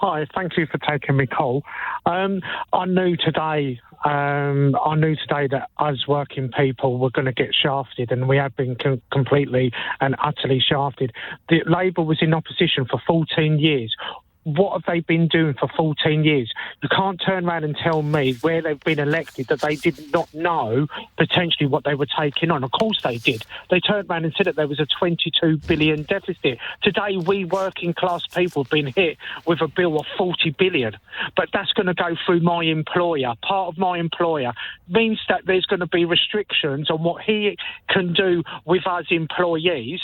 Hi, thank you for taking my call. I knew today that us working people were going to get shafted, and we have been completely and utterly shafted. The Labour was in opposition for 14 years. What have they been doing for 14 years? You can't turn around and tell me where they've been elected that they did not know potentially what they were taking on. Of course they did. They turned around and said that there was a 22 billion deficit. Today, we working class people have been hit with a bill of 40 billion. But that's going to go through my employer. Part of my employer means that there's going to be restrictions on what he can do with us employees.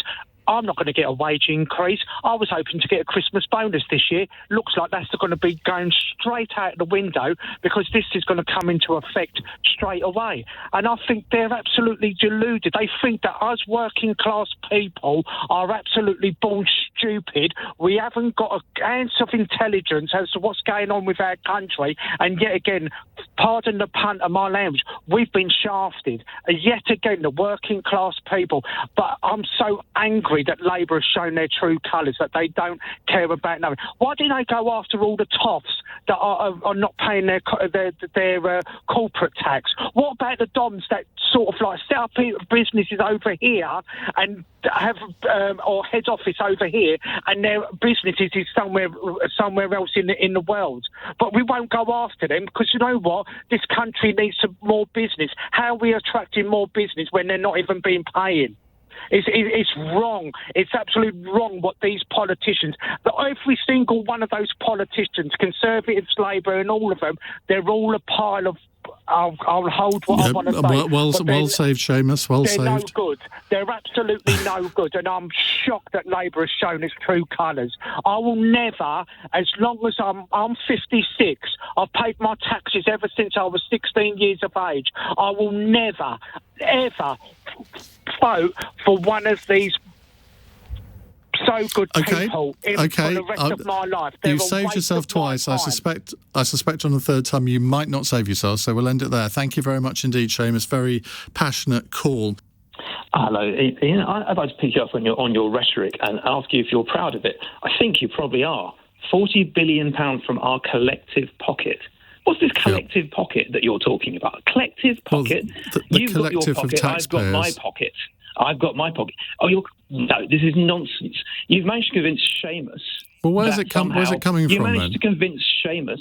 I'm not going to get a wage increase. I was hoping to get a Christmas bonus this year. Looks like that's going to be going straight out the window because this is going to come into effect straight away. And I think they're absolutely deluded. They think that us working class people are absolutely born stupid. We haven't got an ounce of intelligence as to what's going on with our country. And yet again, pardon the pun of my language, we've been shafted. Yet again, the working class people. But I'm so angry that Labour has shown their true colours, that they don't care about nothing. Why didn't they go after all the toffs that are not paying their corporate tax? What about the DOMs that sort of like set up businesses over here and have or head office over here, and their businesses is somewhere else in the world? But we won't go after them because you know what? This country needs more business. How are we attracting more business when they're not even being paying? It's wrong. It's absolutely wrong what these politicians, every single one of those politicians, Conservatives, Labour and all of them, they're all a pile of, I'll hold what I want to say. Well saved, Seamus, well saved. They're no good. They're absolutely no good, and I'm shocked that Labour has shown its true colours. I will never, as long as I'm 56, I've paid my taxes ever since I was 16 years of age. I will never, ever vote for one of these so good people for the rest of my life. You've saved yourself twice. I suspect on the third time you might not save yourself, so we'll end it there. Thank you very much indeed, Seamus. Very passionate call. Hello, Ian. I'd like to pick you up on your rhetoric and ask you if you're proud of it. I think you probably are. £40 billion from our collective pocket. What's this collective pocket that you're talking about? A collective pocket? Well, You've got your pocket, I've got my pocket. I've got my pocket. No, this is nonsense. You've managed to convince Seamus. Well, where's it coming from? You managed to convince Seamus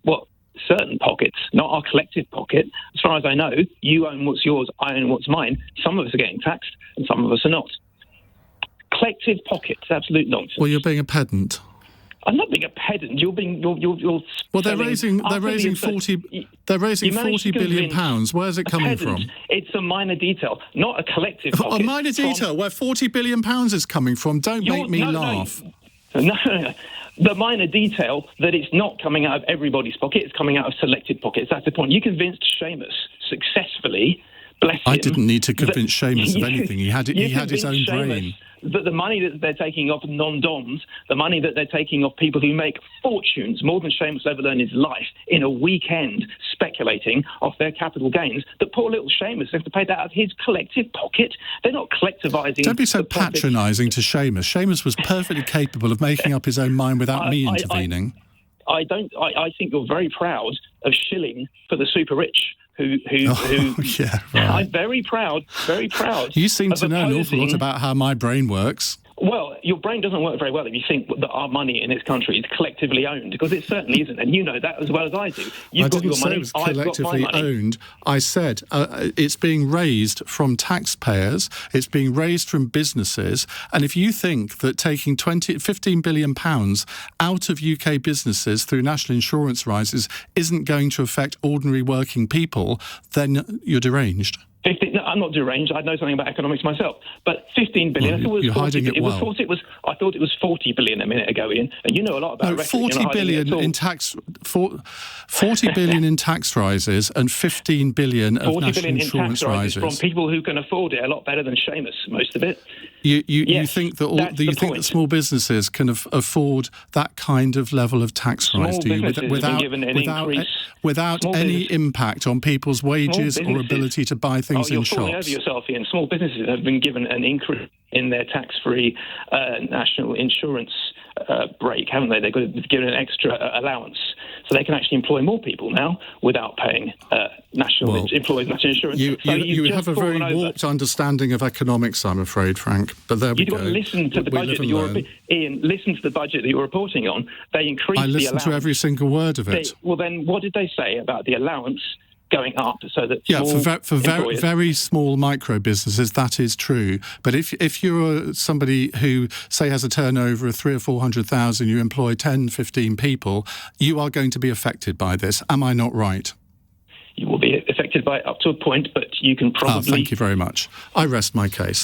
what certain pockets, not our collective pocket. As far as I know, you own what's yours, I own what's mine. Some of us are getting taxed, and some of us are not. Collective pockets, absolute nonsense. Well, you're being a pedant. I'm not being a pedant. You're. Well, they're raising 40 billion pounds. Where's it coming from? It's a minor detail, not a collective pocket. A minor detail where 40 billion pounds is coming from. Don't make me laugh. No. The minor detail that it's not coming out of everybody's pocket, it's coming out of selected pockets. That's the point. You convinced Seamus successfully. Bless him. I didn't need to convince Seamus of anything. He had his own brain. That the money that they're taking off non-DOMs, the money that they're taking off people who make fortunes, more than Seamus will ever learn in his life, in a weekend speculating off their capital gains, that poor little Seamus has to pay that out of his collective pocket. They're not collectivising. Don't be so patronising to Seamus. Seamus was perfectly capable of making up his own mind without me intervening. I think you're very proud of shilling for the super rich. Yeah, right. I'm very proud. You seem to know an awful lot about how my brain works. Well, your brain doesn't work very well if you think that our money in this country is collectively owned, because it certainly isn't, and you know that as well as I do. I didn't say it was collectively owned. I said it's being raised from taxpayers, it's being raised from businesses, and if you think that taking £15 billion out of UK businesses through national insurance rises isn't going to affect ordinary working people, then you're deranged. No, I'm not deranged. I know something about economics myself. But 15 billion. Well, you're hiding it well. I thought it was 40 billion a minute ago, Ian. And you know a lot about. No, 40 billion in tax. 40 billion in tax rises and 15 billion of national insurance rises from people who can afford it a lot better than Seamus. Most of it. You think that small businesses can afford that kind of level of tax rise? Do you without any impact on people's wages or ability to buy things in shops? You're falling over yourself, Ian. Small businesses have been given an increase in their tax-free national insurance break, haven't they? They've got to give an extra allowance, so they can actually employ more people now without paying employees national insurance. You have a very warped understanding of economics, I'm afraid, Frank. But there we go. You've got to listen to the budget that Iain, listen to the budget that you're reporting on. They increased the allowance. I listened to every single word of it. Well, then what did they say about the allowance going up so that for very small micro businesses that is true, but if you're somebody who say has a turnover of 300,000 or 400,000, you employ 10-15 people, you are going to be affected by this. Am I not right? You will be affected by it up to a point, but you can probably... Thank you very much. I rest my case.